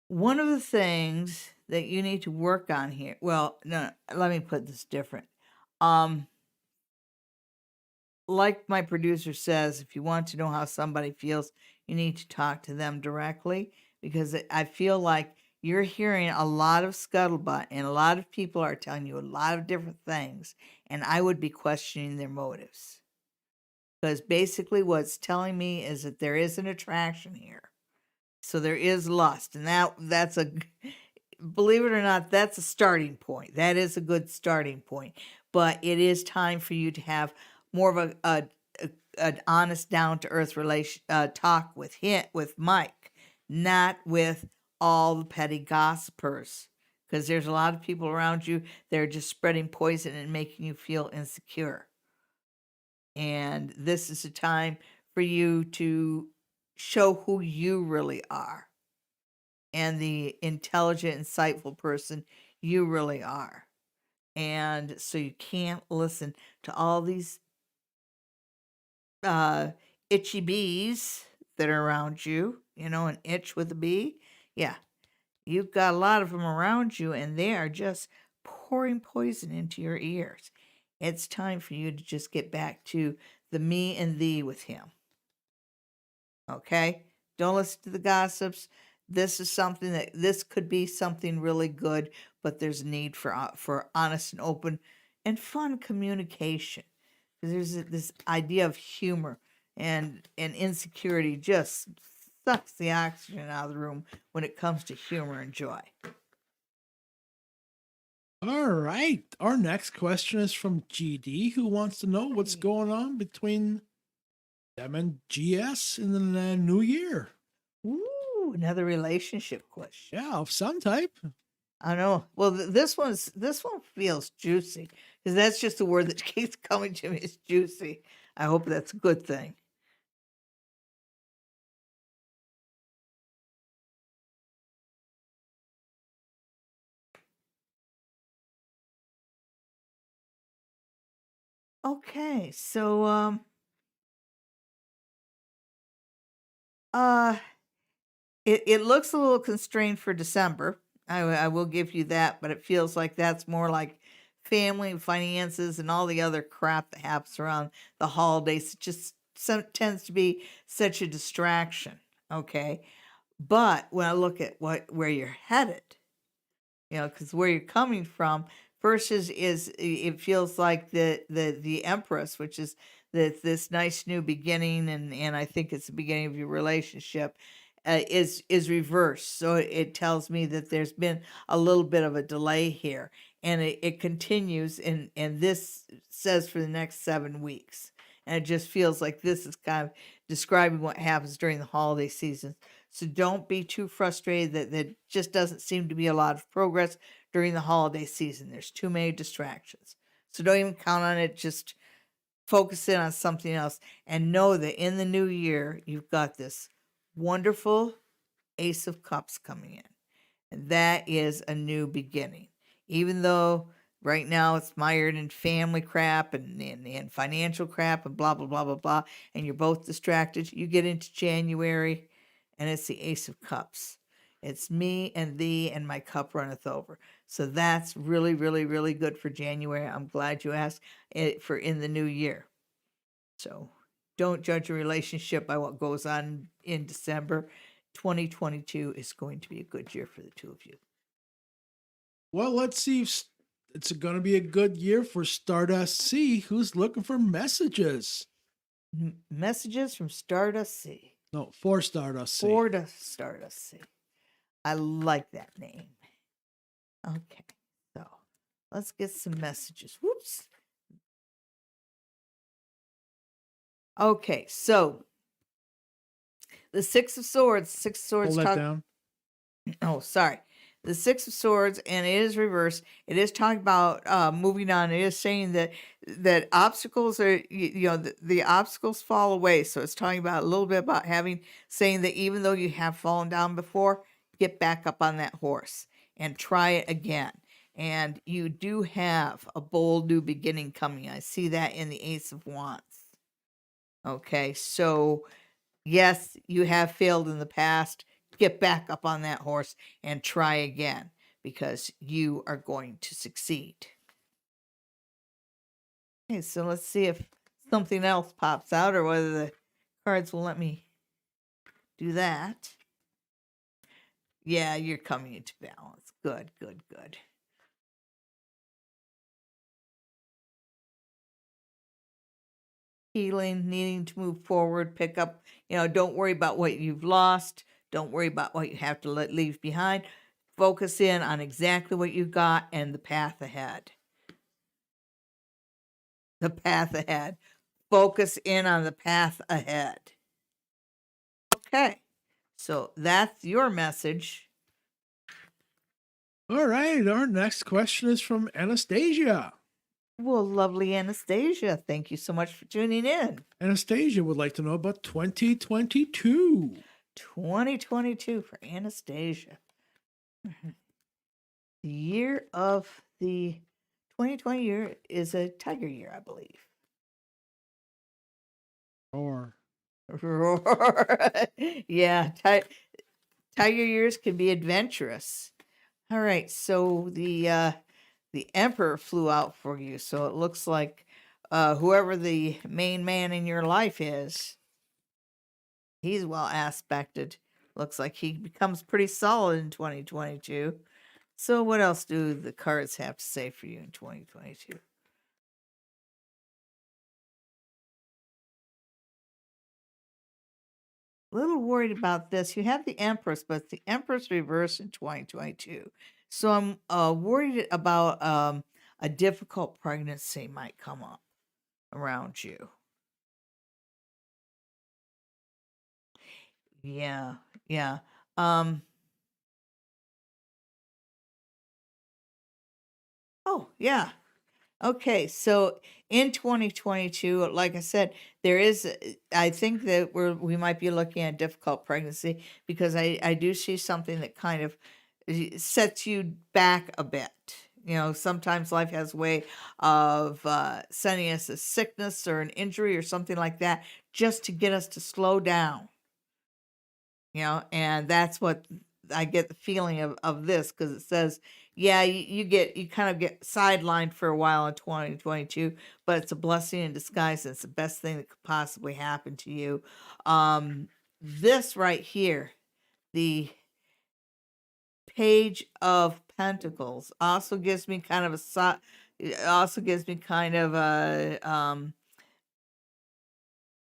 Speaker 2: one of the things that you need to work on here, well, no, let me put this different. Um, like my producer says, if you want to know how somebody feels, you need to talk to them directly because I feel like you're hearing a lot of scuttlebutt and a lot of people are telling you a lot of different things, and I would be questioning their motives. Because basically, what's telling me is that there is an attraction here. So there is lust, and that's a believe it or not, that's a starting point. That is a good starting point. But it is time for you to have more of an honest, down to earth relation talk with Mike, not with all the petty gossipers. Because there's a lot of people around you that are just spreading poison and making you feel insecure. And this is a time for you to show who you really are and the intelligent, insightful person you really are. And so you can't listen to all these itchy bees that are around you, an itch with a bee. Yeah, you've got a lot of them around you, and they are just pouring poison into your ears. It's time for you to just get back to the me and thee with him. Okay? Don't listen to the gossips. This could be something really good, but there's a need for honest and open and fun communication. There's this idea of humor and insecurity just sucks the oxygen out of the room when it comes to humor and joy.
Speaker 1: All right. Our next question is from GD, who wants to know what's going on between them and GS in the new year.
Speaker 2: Ooh, another relationship question.
Speaker 1: Yeah, of some type.
Speaker 2: I know. Well, this one feels juicy because that's just the word that keeps coming to me. Is juicy. I hope that's a good thing. Okay, so uh it looks a little constrained for December. I will give you that, but it feels like that's more like family and finances and all the other crap that happens around the holidays. It just tends to be such a distraction. Okay, but when I look at where you're headed, because where you're coming from first is it feels like the Empress, which is this nice new beginning, and I think it's the beginning of your relationship, is reversed. So it tells me that there's been a little bit of a delay here, and it continues, and this says for the next 7 weeks. And it just feels like this is kind of describing what happens during the holiday season. So don't be too frustrated that just doesn't seem to be a lot of progress during the holiday season. There's too many distractions. So don't even count on it. Just focus in on something else and know that in the new year, you've got this wonderful Ace of Cups coming in. And that is a new beginning. Even though right now it's mired in family crap and financial crap and blah, blah, blah, blah, blah, and you're both distracted, you get into January and it's the Ace of Cups. It's me and thee, and my cup runneth over. So that's really, really, really good for January. I'm glad you asked it for in the new year. So don't judge a relationship by what goes on in December. 2022 is going to be a good year for the two of you.
Speaker 1: Well, let's see if it's going to be a good year for Stardust C, who's looking for messages.
Speaker 2: Messages from Stardust C.
Speaker 1: No, for Stardust C.
Speaker 2: For the Stardust C. I like that name. Okay, so let's get some messages. Whoops. Okay, so the Six of Swords.
Speaker 1: Hold that down.
Speaker 2: Oh, sorry. The Six of Swords, and it is reversed. It is talking about moving on. It is saying that obstacles are, the obstacles fall away. So it's talking about a little bit about saying that even though you have fallen down before, get back up on that horse and try it again. And you do have a bold new beginning coming. I see that in the Ace of Wands. Okay, so yes, you have failed in the past. Get back up on that horse and try again because you are going to succeed. Okay, so let's see if something else pops out or whether the cards will let me do that. Yeah, you're coming into balance. Good, good, good. Healing, needing to move forward, pick up, don't worry about what you've lost. Don't worry about what you have to leave behind. Focus in on exactly what you got and the path ahead. The path ahead. Focus in on the path ahead. Okay, so that's your message.
Speaker 1: All right, our next question is from Anastasia.
Speaker 2: Well, lovely Anastasia, thank you so much for tuning in.
Speaker 1: Anastasia would like to know about 2022.
Speaker 2: 2022 for Anastasia. The year of the 2020 year is a tiger year, I believe.
Speaker 1: Or
Speaker 2: Yeah, tiger years can be adventurous. All right, so the emperor flew out for you, so it looks like whoever the main man in your life is, he's well aspected. Looks like he becomes pretty solid in 2022. So what else do the cards have to say for you in 2022? A little worried about this. You have the Empress, but the Empress reversed in 2022. So I'm worried about a difficult pregnancy might come up around you. Yeah, yeah. Oh, yeah. Okay, so in 2022, like I said, there is, I think that we might be looking at difficult pregnancy because I do see something that kind of sets you back a bit. Sometimes life has a way of sending us a sickness or an injury or something like that just to get us to slow down. And that's what I get the feeling of this because it says, yeah, you kind of get sidelined for a while in 2022, but it's a blessing in disguise. It's the best thing that could possibly happen to you. This right here, the Page of Pentacles, also gives me kind of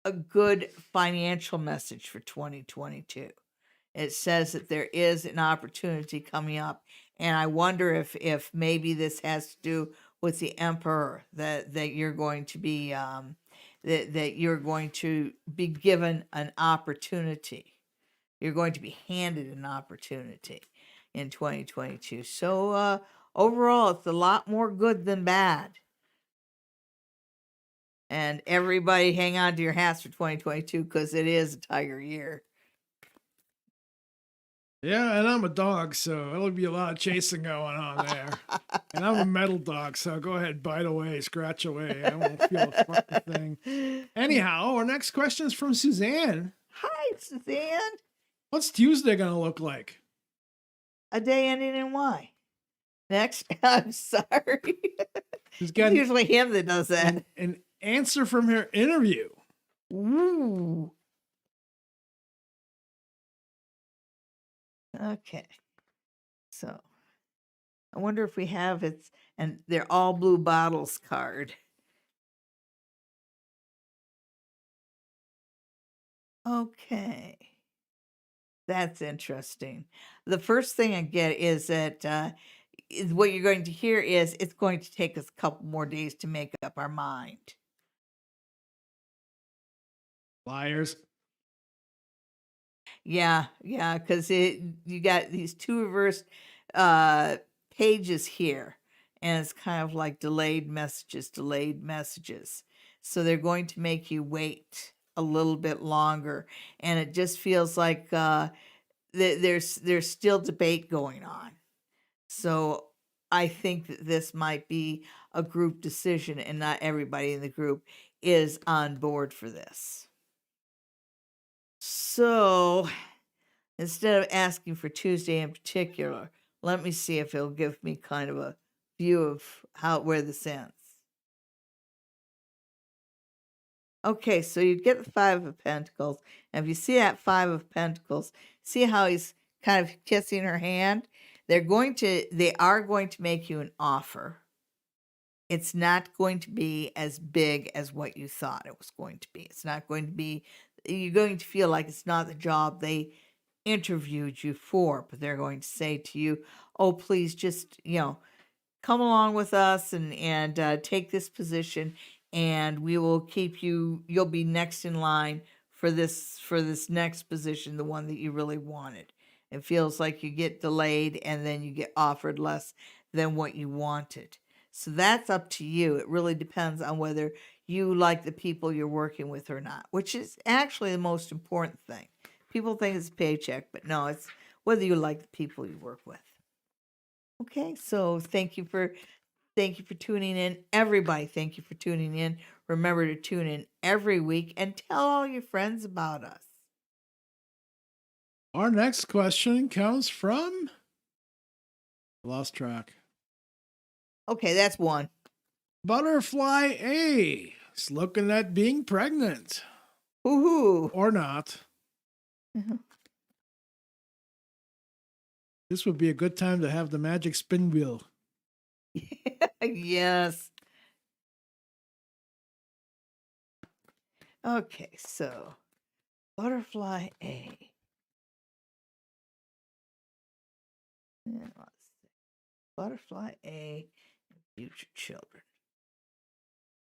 Speaker 2: a good financial message for 2022. It says that there is an opportunity coming up, and I wonder if maybe this has to do with the emperor that you're going to be that you're going to be given an opportunity. You're going to be handed an opportunity in 2022. So overall, it's a lot more good than bad. And everybody hang on to your hats for 2022 because it is a tiger year.
Speaker 1: yeah, and I'm a dog, so it'll be a lot of chasing going on there. And I'm a metal dog, so go ahead, bite away, scratch away. I won't feel a fucking thing. Anyhow, our next question is from Suzanne.
Speaker 2: Hi, Suzanne.
Speaker 1: What's Tuesday gonna look like?
Speaker 2: A day ending in Y. Next, I'm sorry.
Speaker 1: She's
Speaker 2: It's
Speaker 1: got
Speaker 2: usually him that does that.
Speaker 1: an answer from her interview.
Speaker 2: Ooh. Okay. So I wonder if we have it, and they're all blue bottles card. Okay. That's interesting. The first thing I get is that what you're going to hear is it's going to take us a couple more days to make up our mind.
Speaker 1: Liars.
Speaker 2: Yeah, because you got these two reversed pages here, and it's kind of like delayed messages. So they're going to make you wait a little bit longer, and it just feels like there's still debate going on. So I think that this might be a group decision and not everybody in the group is on board for this. So instead of asking for Tuesday in particular, let me see if it'll give me kind of a view of where this ends. Okay, so you get the Five of Pentacles, and if you see that Five of Pentacles, see how he's kind of kissing her hand? They are going to make you an offer. It's not going to be as big as what you thought it was going to be. It's not going to be, you're going to feel like it's not the job they interviewed you for, but they're going to say to you, oh, please just, come along with us and take this position, and we will keep you, you'll be next in line for this next position, the one that you really wanted. It feels like you get delayed and then you get offered less than what you wanted. So that's up to you. It really depends on whether you like the people you're working with or not, which is actually the most important thing. People think it's a paycheck, but no, it's whether you like the people you work with. Okay, so thank you for tuning in, everybody. Thank you for tuning in. Remember to tune in every week and tell all your friends about us.
Speaker 1: Our next question comes from lost track.
Speaker 2: Okay, that's one.
Speaker 1: Butterfly A is looking at being pregnant.
Speaker 2: Woohoo!
Speaker 1: Or not. This would be a good time to have the magic spin wheel.
Speaker 2: Yes. Okay, so Butterfly A. Yeah, let's see. Butterfly A and future children.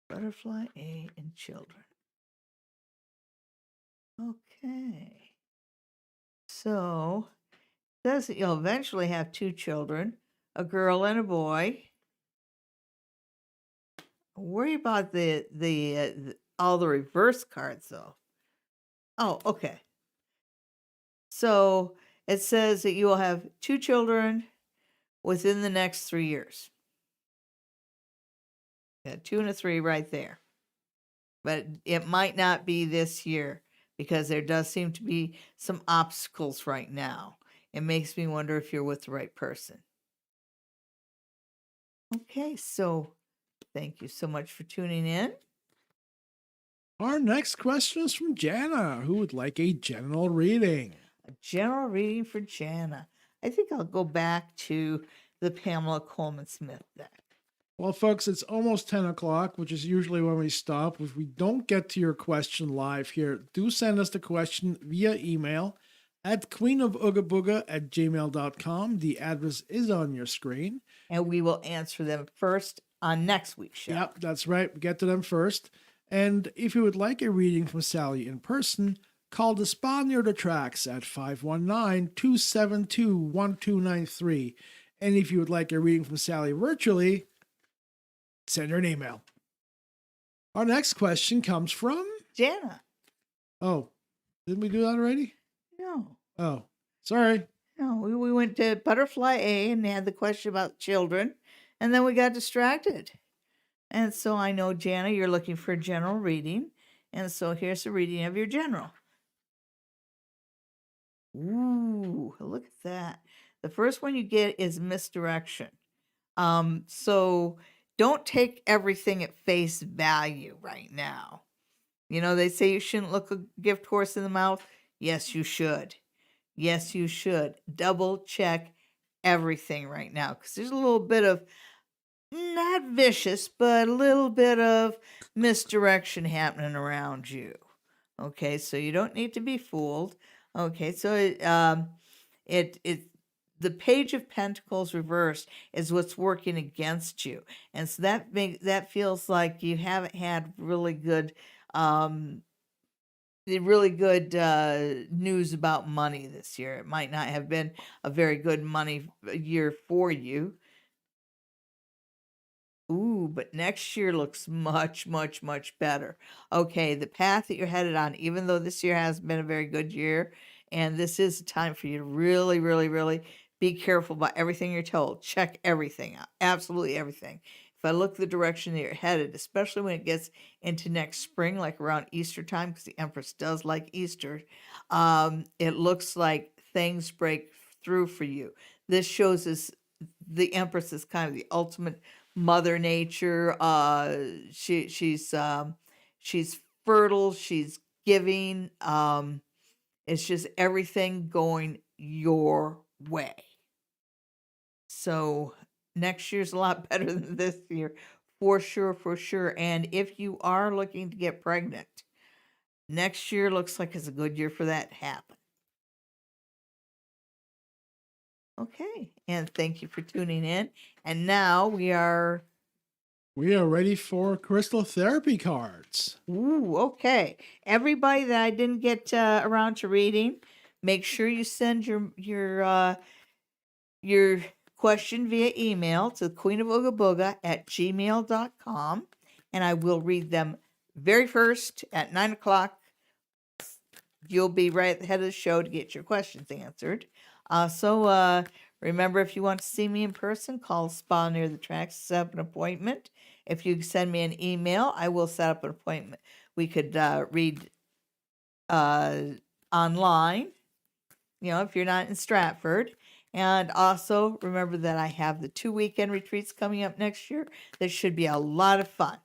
Speaker 2: Butterfly A and children. Okay. So it says that you'll eventually have 2 children, a girl and a boy. Worry about the all the reverse cards though. Oh, okay. So it says that you will have 2 children within the next 3 years. Yeah, 2 and a 3 right there. But it might not be this year because there does seem to be some obstacles right now. It makes me wonder if you're with the right person. Okay, so thank you so much for tuning in.
Speaker 1: Our next question is from Jana, who would like a general reading.
Speaker 2: A general reading for Jana. I think I'll go back to the Pamela Coleman Smith deck.
Speaker 1: Well, folks, it's almost 10 o'clock, which is usually when we stop. If we don't get to your question live here, do send us the question via email at queenofoogabuga@gmail.com. The address is on your screen.
Speaker 2: And we will answer them first on next week's show.
Speaker 1: Yep, that's right. We get to them first. And if you would like a reading from Sally in person, call the spa near the tracks at 519-272-1293. And if you would like a reading from Sally virtually, send her an email. Our next question comes from
Speaker 2: Jana.
Speaker 1: Oh, didn't we do that already?
Speaker 2: No.
Speaker 1: Oh, sorry.
Speaker 2: No, we went to Butterfly A and had the question about children, and then we got distracted. And so I know, Jana, you're looking for a general reading, and so here's a reading of your general. Ooh, look at that. The first one you get is misdirection. So don't take everything at face value right now. You know, they say you shouldn't look a gift horse in the mouth. Yes, you should. Yes, you should. Double check everything right now, because there's a little bit of, not vicious, but a little bit of misdirection happening around you. Okay, so you don't need to be fooled. Okay, so the Page of Pentacles reversed is what's working against you, and so that feels like you haven't had really good news about money this year. It might not have been a very good money year for you. Ooh, but next year looks much, much, much better. Okay, the path that you're headed on, even though this year hasn't been a very good year, and this is a time for you to really, really, really Be careful about everything you're told. Check everything out. Absolutely everything. If I look the direction that you're headed, especially when it gets into next spring, like around Easter time, because the Empress does like Easter, it looks like things break through for you. This shows us the Empress is kind of the ultimate mother nature. She's fertile. She's giving. It's just everything going your way. So next year's a lot better than this year, for sure, for sure. And if you are looking to get pregnant, next year looks like it's a good year for that to happen. Okay, and thank you for tuning in. And now we are
Speaker 1: ready for crystal therapy cards.
Speaker 2: Ooh, okay. Everybody that I didn't get around to reading, make sure you send your question via email to queenofoogaboga@gmail.com, and I will read them very first at 9 o'clock. You'll be right at the head of the show to get your questions answered. So remember, if you want to see me in person, call Spa Near the Tracks to set up an appointment. If you send me an email, I will set up an appointment. We could read online, if you're not in Stratford. And also remember that I have the 2 weekend retreats coming up next year. That should be a lot of fun.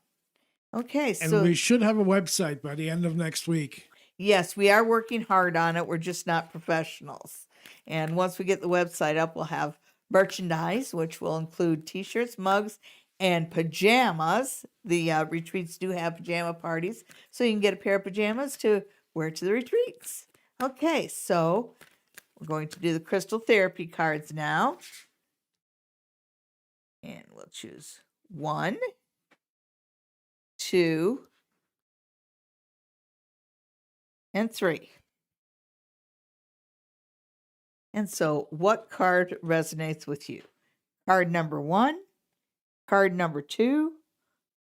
Speaker 2: Okay,
Speaker 1: And
Speaker 2: so
Speaker 1: we should have a website by the end of next week.
Speaker 2: yes, we are working hard on it. We're just not professionals. And once we get the website up, we'll have merchandise, which will include t-shirts, mugs, and pajamas. The retreats do have pajama parties, so you can get a pair of pajamas to wear to the retreats. Okay, so we're going to do the crystal therapy cards now. And we'll choose 1, 2, and 3. And so, what card resonates with you? Card number 1, card number 2,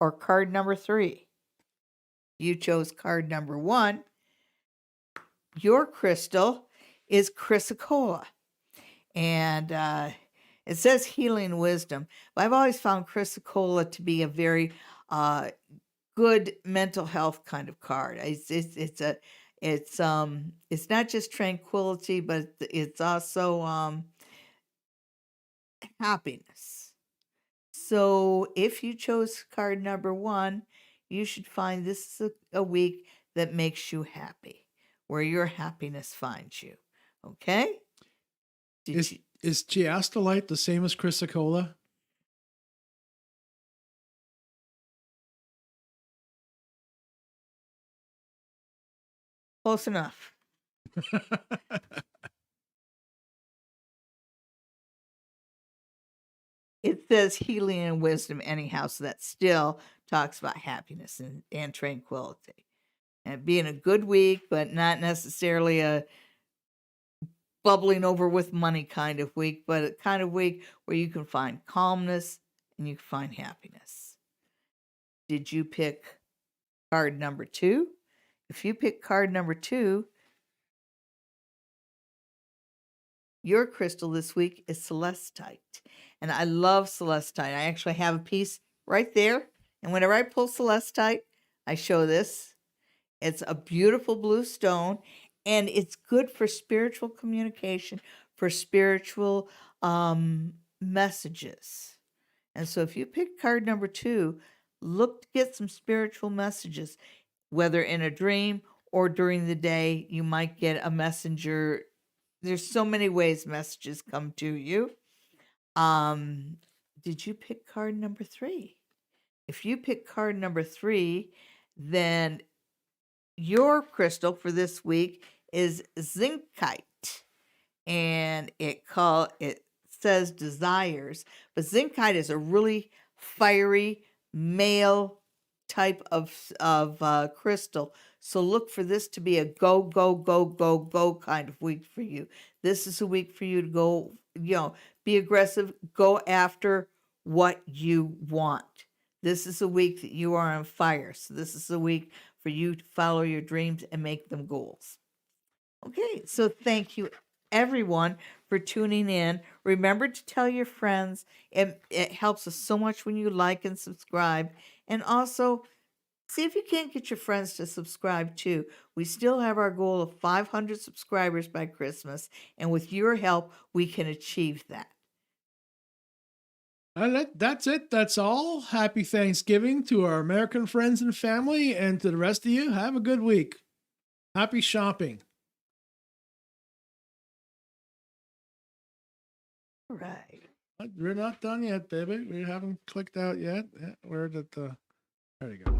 Speaker 2: or card number 3? You chose card number 1. Your crystal is chrysocolla. And it says healing wisdom. But I've always found chrysocolla to be a very good mental health kind of card. It's not just tranquility, but it's also happiness. So if you chose card number 1, you should find this is a week that makes you happy, where your happiness finds you. Okay?
Speaker 1: Is chiastolite the same as chrysocolla?
Speaker 2: Close enough. It says healing and wisdom anyhow, so that still talks about happiness and tranquility. And being a good week, but not necessarily a bubbling over with money kind of week, but a kind of week where you can find calmness and you can find happiness. Did you pick card number 2? If you pick card number 2, your crystal this week is celestite. And I love celestite. I actually have a piece right there. And whenever I pull celestite, I show this. It's a beautiful blue stone, and it's good for spiritual communication, for spiritual messages. And so if you pick card number 2, look to get some spiritual messages, whether in a dream or during the day. You might get a messenger. There's so many ways messages come to you. Did you pick card number 3? If you pick card number 3, then your crystal for this week is zincite, and it says desires, but zincite is a really fiery male type of crystal. So look for this to be a go, go, go, go, go kind of week for you. This is a week for you to go, be aggressive, go after what you want. This is a week that you are on fire. So this is a week for you to follow your dreams and make them goals. Okay, so thank you everyone for tuning in. Remember to tell your friends. It helps us so much when you like and subscribe. And also, see if you can't get your friends to subscribe too. We still have our goal of 500 subscribers by Christmas, and with your help, we can achieve that.
Speaker 1: That's it. That's all. Happy Thanksgiving to our American friends and family, and to the rest of you, have a good week. Happy shopping.
Speaker 2: All right.
Speaker 1: We're not done yet, baby. We haven't clicked out yet. Yeah, where did the... There you go.